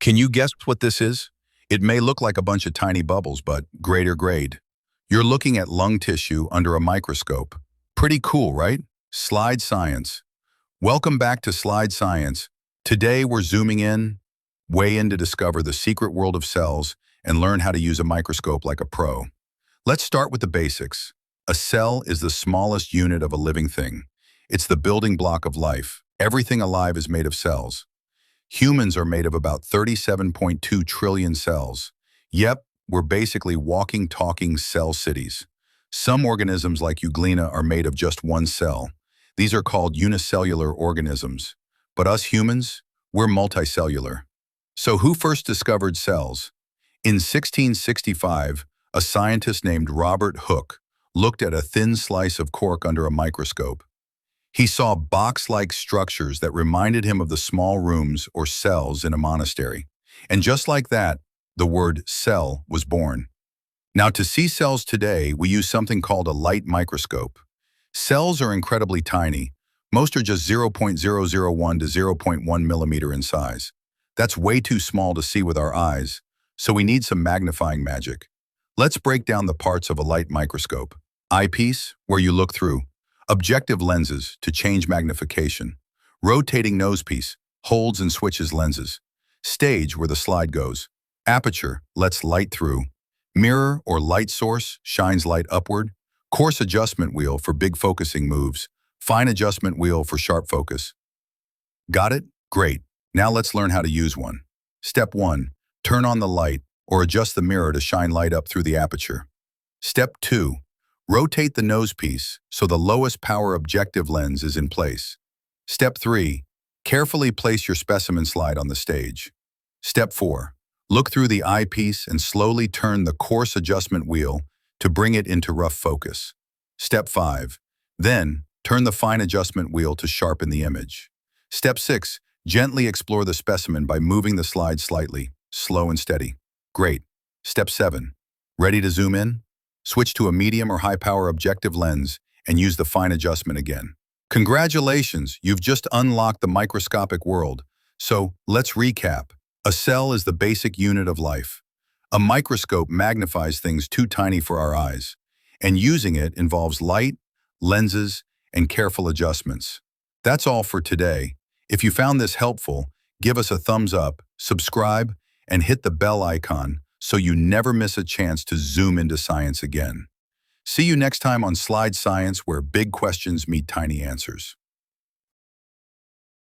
Can you guess what this is? It may look like a bunch of tiny bubbles, but greater grade. You're looking at lung tissue under a microscope. Pretty cool, right? Slide Science. Welcome back to Slide Science. Today we're zooming in, way in to discover the secret world of cells and learn how to use a microscope like a pro. Let's start with the basics. A cell is the smallest unit of a living thing. It's the building block of life. Everything alive is made of cells. Humans are made of about 37.2 trillion cells. Yep, we're basically walking, talking cell cities. Some organisms like euglena are made of just one cell. These are called unicellular organisms. But us humans, we're multicellular. So who first discovered cells? In 1665, a scientist named Robert Hooke looked at a thin slice of cork under a microscope. He saw box-like structures that reminded him of the small rooms or cells in a monastery. And just like that, the word cell was born. Now, to see cells today, we use something called a light microscope. Cells are incredibly tiny. Most are just 0.001 to 0.1 millimeter in size. That's way too small to see with our eyes, so we need some magnifying magic. Let's break down the parts of a light microscope. Eyepiece, where you look through. Objective lenses, to change magnification. Rotating nosepiece, holds and switches lenses. Stage, where the slide goes. Aperture, lets light through. Mirror or light source, shines light upward. Coarse adjustment wheel for big focusing moves. Fine adjustment wheel for sharp focus. Got it? Great. Now let's learn how to use one. Step 1. Turn on the light or adjust the mirror to shine light up through the aperture. Step 2. Rotate the nosepiece so the lowest power objective lens is in place. Step 3. Carefully place your specimen slide on the stage. Step 4. Look through the eyepiece and slowly turn the coarse adjustment wheel to bring it into rough focus. Step 5. Then, turn the fine adjustment wheel to sharpen the image. Step 6. Gently explore the specimen by moving the slide slightly, slow and steady. Great. Step 7. Ready to zoom in? Switch to a medium or high-power objective lens and use the fine adjustment again. Congratulations, you've just unlocked the microscopic world. So, let's recap. A cell is the basic unit of life. A microscope magnifies things too tiny for our eyes, and using it involves light, lenses, and careful adjustments. That's all for today. If you found this helpful, give us a thumbs up, subscribe, and hit the bell icon so you never miss a chance to zoom into science again. See you next time on Slide Science, where big questions meet tiny answers.